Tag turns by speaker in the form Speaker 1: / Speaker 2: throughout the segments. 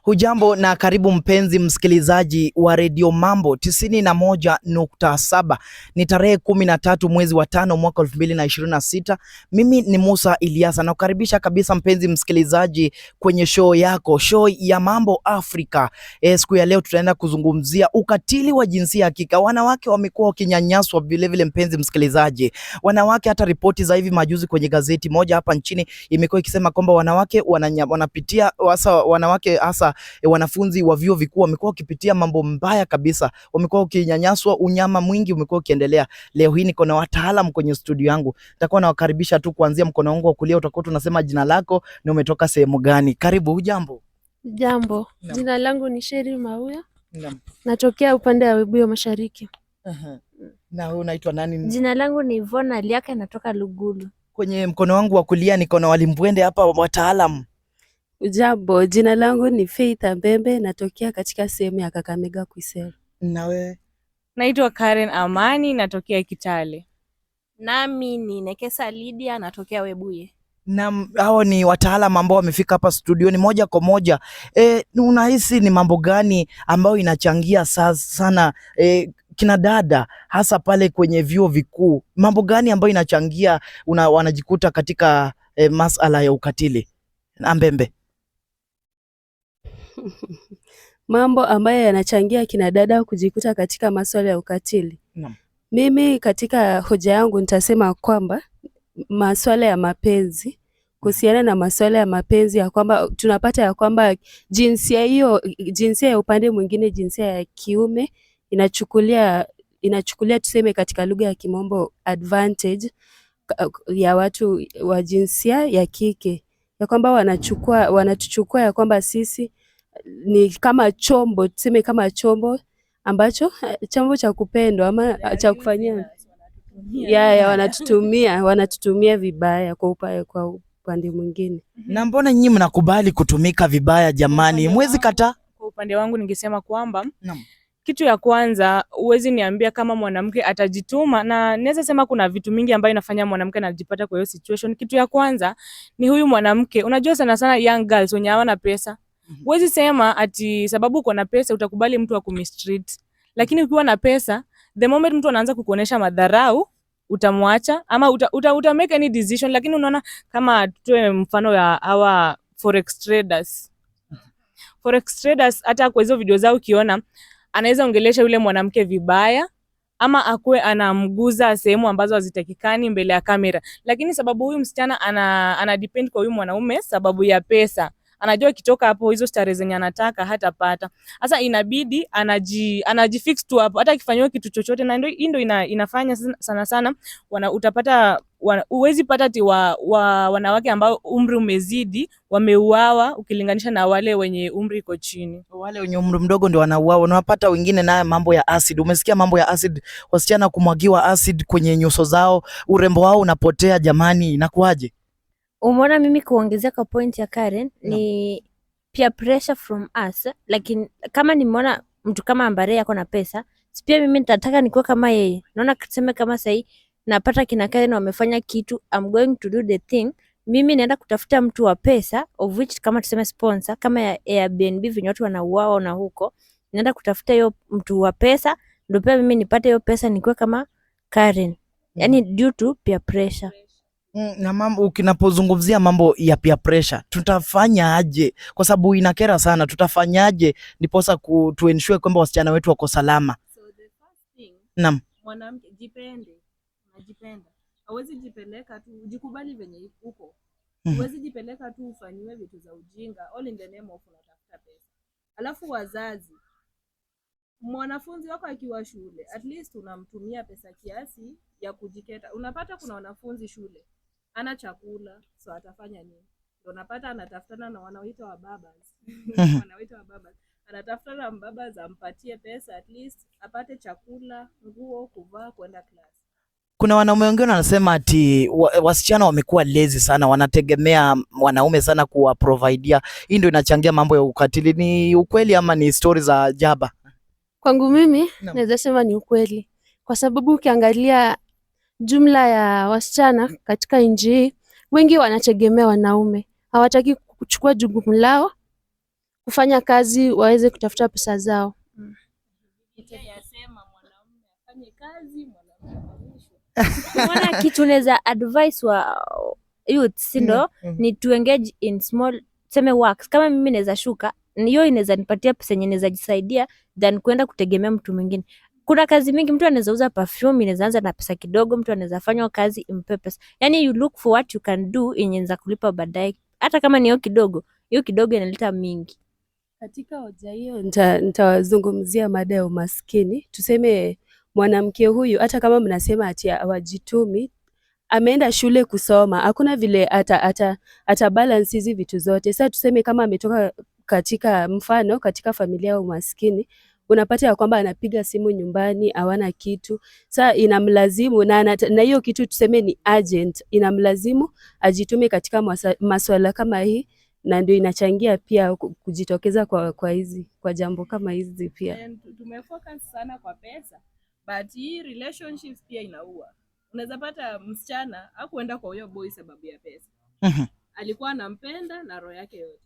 Speaker 1: Hujambo na karibu mpenzi msikilizaji wa Radio Mambo 91.7. Ni tarehe 13 mwezi wa 5 mwaka 2026. Mimi ni Musa Ilyasa, na kukaribisha kabisa mpenzi msikilizaji kwenye show yako, show ya Mambo Afrika. Siku ya leo tutaenda kuzungumzia ukatili wa jinsia ya kike. Wanawake wamekuwa wakinyanyaswa vile vile, mpenzi msikilizaji. Wanawake, hata ripoti za hivi majuzi kwenye gazeti moja hapa nchini imekuwa ikisema kwamba wanawake wanapitia wanawake hasa wanafunzi wa vyuo vikuu wamekuwa wakipitia mambo mbaya kabisa, wamekuwa wakinyanyaswa, unyama mwingi umekuwa ukiendelea. Leo hii niko na wataalamu kwenye studio yangu, nitakuwa nawakaribisha tu kuanzia mkono wangu wa kulia, utakuwa tunasema jina lako na umetoka sehemu gani. Karibu. Hujambo?
Speaker 2: Jambo. Jina langu ni Sheri Mauya. Natokea upande wa Webuye Mashariki.
Speaker 1: Na wewe unaitwa nani?
Speaker 2: Jina langu ni Ivona Aliaka, natoka Lugulu.
Speaker 1: Kwenye mkono wangu wa kulia niko na Walimbwende hapa, wataalamu.
Speaker 3: Jambo, jina langu ni Faith Ambembe, natokea katika sehemu ya Kakamega Kwisero.
Speaker 1: Na wewe?
Speaker 4: Naitwa Karen Amani, natokea Kitale.
Speaker 5: Nami ni Nekesa Lydia, natokea Webuye.
Speaker 1: Na hao ni wataalamu ambao wamefika hapa studioni moja kwa moja. Unahisi ni mambo gani ambayo inachangia sana kina dada hasa pale kwenye vyuo vikuu? Mambo gani ambayo inachangia wanajikuta katika masala ya ukatili? Ambembe.
Speaker 3: Mambo ambayo yanachangia kina dada kujikuta katika masuala ya ukatili. Mimi katika hoja yangu nitasema kwamba masuala ya mapenzi, kuhusiana na masuala ya mapenzi, ya kwamba tunapata ya kwamba jinsia ya upande mwingine, jinsia ya kiume inachukulia tuseme katika lugha ya Kimombo advantage ya watu wa jinsia ya kike, ya kwamba wanatuchukua ya kwamba sisi ni kama chombo, tuseme kama chombo ambacho chombo cha kupendwa ama cha kufanyia wanatutumia vibaya kwa upande mwingine.
Speaker 1: Na mbona nyinyi mnakubali kutumika vibaya jamani? Mwezi kata.
Speaker 4: Kwa upande wangu ningesema kwamba kitu ya kwanza, uwezi niambia kama mwanamke atajituma, na naweza sema kuna vitu mingi ambayo inafanya mwanamke anajipata kwa hiyo situation. Kitu ya kwanza ni huyu mwanamke, unajua sana young girls wenye hawana pesa. Uwezi sema ati sababu uko na pesa utakubali mtu akumistreat. Lakini ukiwa na pesa, the moment mtu anaanza kukuonesha madharau, utamwacha ama uta make any decision. Lakini unaona, kama tuwe mfano ya hawa forex traders. Forex traders, hata kwa hizo video zao ukiona, anaweza ongelesha yule mwanamke vibaya ama akue anamguza sehemu ambazo hazitakikani mbele ya kamera. Lakini sababu huyu msichana ana depend kwa huyu mwanaume sababu ya pesa, anajua kitoka hapo hizo starehe zenye anataka hatapata. Sasa inabidi anajifix tu hapo, hata akifanywa kitu chochote. Na ndio inafanya sana utapata uwezi pata ati wanawake ambao umri umezidi wameuawa ukilinganisha na wale wenye umri iko chini.
Speaker 1: Wale wenye umri mdogo ndio wanauawa. Unapata wengine naye mambo ya acid. Umesikia mambo ya acid, wasichana kumwagiwa acid kwenye nyuso zao, urembo wao unapotea jamani, inakuaje?
Speaker 2: Umeona, mimi kuongezea kwa point ya Karen ni peer pressure from us. Lakini kama nimeona mtu kama Ambare yako na pesa, si pia mimi nitataka nikuwe kama yeye. Naona kuseme kama sasa napata kina Karen wamefanya kitu, I'm going to do the thing. Mimi naenda kutafuta mtu wa pesa, of which kama tuseme sponsor kama ya Airbnb venye watu wanauao na huko, naenda kutafuta hiyo mtu wa pesa ndio pia mimi nipate hiyo pesa nikuwe kama Karen. Yani due to peer pressure.
Speaker 1: Na mambo ukinapozungumzia mambo ya peer pressure, tutafanya aje? Kwa sababu inakera sana. Tutafanyaje ndiposa tu ensure kwamba wasichana wetu wako salama?
Speaker 5: So the first thing, mwanamke jipende, unajipenda. Hauwezi jipeleka tu, jikubali venye uko. Hauwezi jipeleka tu ufanyiwe vitu za ujinga all in the name of unatafuta pesa. Alafu wazazi, mwanafunzi wako akiwa shule, at least unamtumia pesa kiasi ya kujiketa. Unapata kuna wanafunzi shule ana chakula, so atafanya nini? Ndio unapata anatafutana na wanaoita wa babas. Wanaoita wa babas. Anatafutana na babas ampatie pesa at least apate chakula, nguo, kuvaa, kwenda class.
Speaker 1: Kuna wanaume wengine wanasema ati wasichana wamekuwa lazy sana, wanategemea wanaume sana kuwa providea. Hii ndio inachangia mambo ya ukatili. Ni ukweli ama ni story za jaba?
Speaker 2: Kwangu mimi naweza sema ni ukweli, kwa sababu ukiangalia jumla ya wasichana katika nchi hii wengi wanategemea wanaume, hawataki kuchukua jukumu lao
Speaker 3: kufanya kazi waweze kutafuta pesa zao.
Speaker 2: Unaona kitu unaweza advice wa youth, si ndo? Ni to engage in small seme works. Kama mimi naweza shuka, hiyo inaweza nipatia pesa yenye naweza jisaidia than kwenda kutegemea mtu mwingine. Kuna kazi mingi, mtu anaweza uza perfume, inaweza anza na pesa kidogo, mtu anaweza fanya kazi impe pesa. Yani you look for what you can do yenye inaweza kulipa baadaye, hata kama ni hiyo kidogo inaleta mingi.
Speaker 3: Katika hoja hiyo nitawazungumzia mada ya umaskini. Tuseme mwanamke huyu, hata kama mnasema ati hawajitumi, ameenda shule kusoma, hakuna vile ata balance hizi vitu zote. Sasa tuseme kama ametoka katika mfano katika familia ya umaskini, unapata ya kwamba anapiga simu nyumbani, hawana kitu. Sasa inamlazimu na hiyo kitu tuseme ni urgent, inamlazimu ajitume katika masuala kama hii, na ndio inachangia pia kujitokeza kwa jambo kama hizi pia.
Speaker 5: Tumefocus sana kwa pesa, but hii relationships pia inaua. Unaweza pata msichana hakuenda kwa huyo boy sababu ya pesa. Alikuwa anampenda na roho yake yote.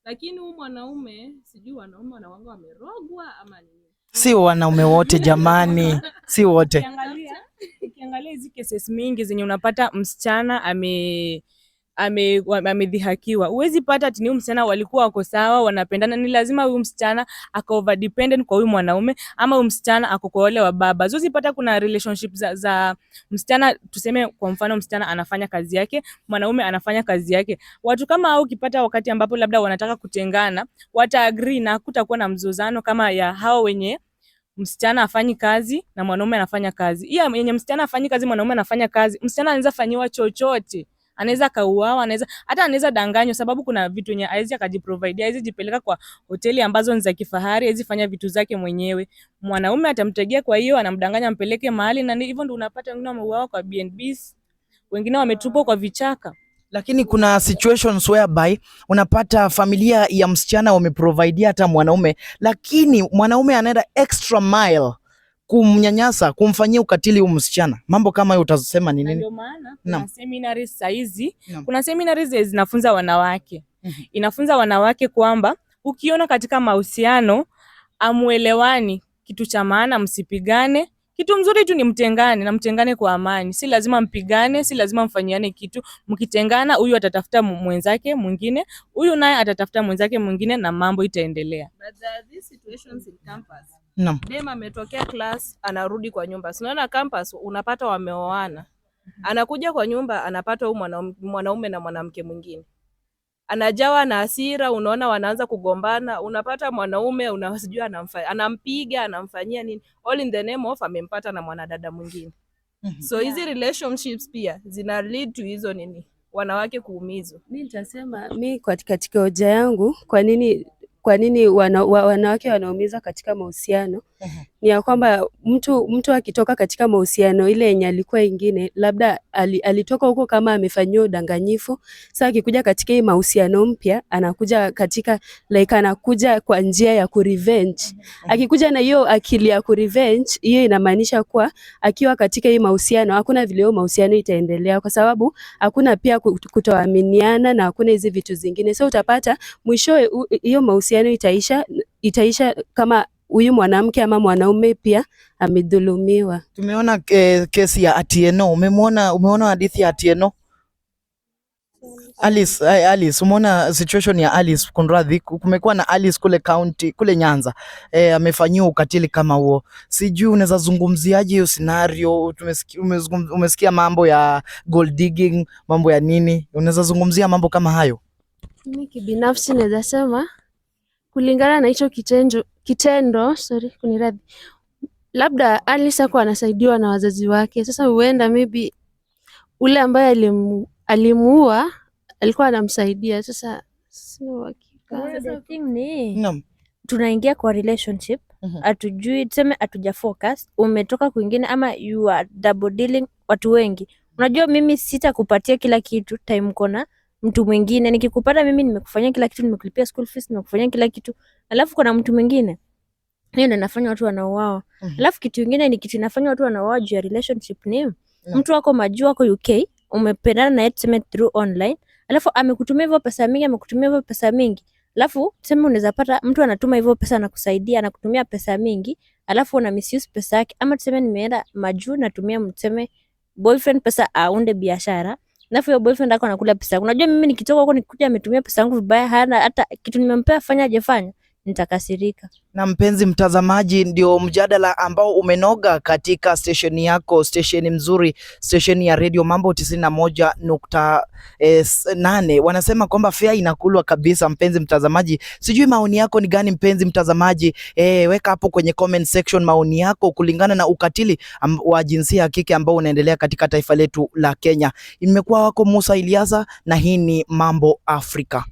Speaker 5: Lakini huyu mwanaume, sijui wanaume wanawanga wamerogwa ama nini.
Speaker 1: Si wanaume wote jamani, si wote.
Speaker 4: Ukiangalia hizi cases mingi zenye unapata msichana amedhihakiwa. Huwezi pata ati ni msichana walikuwa wako sawa wanapendana, ni lazima huyu msichana ako over dependent kwa huyu mwanaume, ama huyu msichana ako kwa wale wa baba. Huwezi pata kuna relationship za msichana, tuseme kwa mfano msichana anafanya kazi yake, mwanaume anafanya kazi yake. Watu kama hao ukipata wakati ambapo labda wanataka kutengana, wata agree na hakutakuwa na mzozano kama ya hao wenye msichana afanyi kazi na mwanaume anafanya kazi. Iya yenye msichana afanyi kazi, mwanaume anafanya kazi, msichana anaweza fanyiwa chochote. Anaweza kauawa, anaweza danganywa, sababu kuna vitu yenye hawezi akajiprovide, hawezi jipeleka kwa hoteli ambazo ni za kifahari, hawezi fanya vitu zake mwenyewe. Mwanaume atamtegea, kwa hiyo anamdanganya mpeleke mahali, na hivyo ndio unapata wengine wameuawa kwa BNBs, wengine wametupwa kwa vichaka.
Speaker 1: Lakini kuna situations whereby unapata familia ya msichana wameprovide hata mwanaume, lakini mwanaume anaenda extra mile kumnyanyasa, kumfanyia ukatili huyu msichana. Mambo kama hiyo utasema ni nini?
Speaker 4: Ndio maana kuna seminaries saizi, kuna seminaries zinafunza wanawake. Inafunza wanawake kwamba ukiona katika mahusiano amuelewani, kitu cha maana msipigane. Kitu mzuri tu ni mtengane, na mtengane kwa amani. Si lazima mpigane, si lazima mfanyiane kitu. Mkitengana, huyu atatafuta mwenzake mwingine, huyu naye atatafuta mwenzake mwingine, na mambo itaendelea.
Speaker 5: But these situations in campus. Dem ametokea class, anarudi kwa nyumba. Unaona campus unapata wameoana. Anakuja kwa nyumba, anapata huyu mwanaume na mwanamke mwingine. Anajawa na hasira, unaona wanaanza kugombana, unapata mwanaume unasijua anampiga, anamfanyia nini, all in the name of amempata na mwanadada mwingine. So hizi relationships pia zina lead to hizo nini, wanawake kuumizwa.
Speaker 3: Mimi nitasema katika hoja yangu, kwa nini wanawake wanaumiza katika mahusiano, ni ya kwamba mtu akitoka katika mahusiano ile yenye alikuwa ingine, labda alitoka huko kama amefanyiwa udanganyifu. Sasa akikuja katika hii mahusiano mpya, anakuja katika anakuja kwa njia ya kurevenge. Akikuja na hiyo akili ya kurevenge, hiyo inamaanisha kuwa akiwa katika hii mahusiano hakuna vile hiyo mahusiano itaendelea, kwa sababu hakuna pia kutoaminiana na hakuna hizi vitu zingine. So utapata mwisho hiyo mahusiano itaisha kama huyu mwanamke ama mwanaume pia amedhulumiwa.
Speaker 1: Tumeona kesi ya Atieno. Umeona hadithi ya Atieno? Alice, umeona situation ya Alice Kunradhi, kumekuwa na Alice kule county, kule Nyanza. Amefanyiwa ukatili kama huo. Sijui unaweza zungumziaje hiyo scenario? Umesikia mambo ya gold digging, mambo ya nini? Unaweza zungumzia mambo kama hayo?
Speaker 3: Mimi kibinafsi naweza sema kulingana na hicho kitendo, kuniradhi, labda Alice hakuwa anasaidiwa na wazazi wake. Sasa huenda maybe ule ambaye alimuua alikuwa anamsaidia. Sasa sina uhakika.
Speaker 2: The thing ni tunaingia kwa relationship, hatujui, tuseme hatuja focus, umetoka kwingine ama you are double dealing watu wengi. Unajua mimi sitakupatia kila kitu time kona mtu mwingine. Nikikupata mimi nimekufanyia kila kitu, nimekulipia school fees, nimekufanyia kila kitu, alafu kuna mtu mwingine, hiyo ndio inafanya watu wanauawa. Alafu kitu kingine ni kitu inafanya watu wanauawa juu ya relationship ni mtu wako majuu wako UK, umependana na yeye tuseme through online, alafu amekutumia hivyo pesa mingi, Alafu tuseme unaweza pata mtu anatuma hivyo pesa na kusaidia na kutumia pesa mingi, alafu una misuse pesa yake. Ama tuseme nimeenda majuu natumia tuseme boyfriend pesa aunde biashara, alafu hiyo boyfriend yako anakula pesa. Unajua mimi nikitoka huko nikuja ametumia pesa yangu vibaya, hana hata kitu nimempea fanya hajafanya, nitakasirika.
Speaker 1: Na mpenzi mtazamaji, ndio mjadala ambao umenoga katika stesheni yako, stesheni mzuri, stesheni ya Radio Mambo 91.8. Wanasema kwamba fare inakulwa kabisa. Mpenzi mtazamaji, sijui maoni yako ni gani mpenzi mtazamaji? Weka hapo kwenye comment section maoni yako kulingana na ukatili wa jinsia ya kike ambao unaendelea katika taifa letu la Kenya. Imekuwa wako Musa Iliasa na hii ni Mambo Afrika.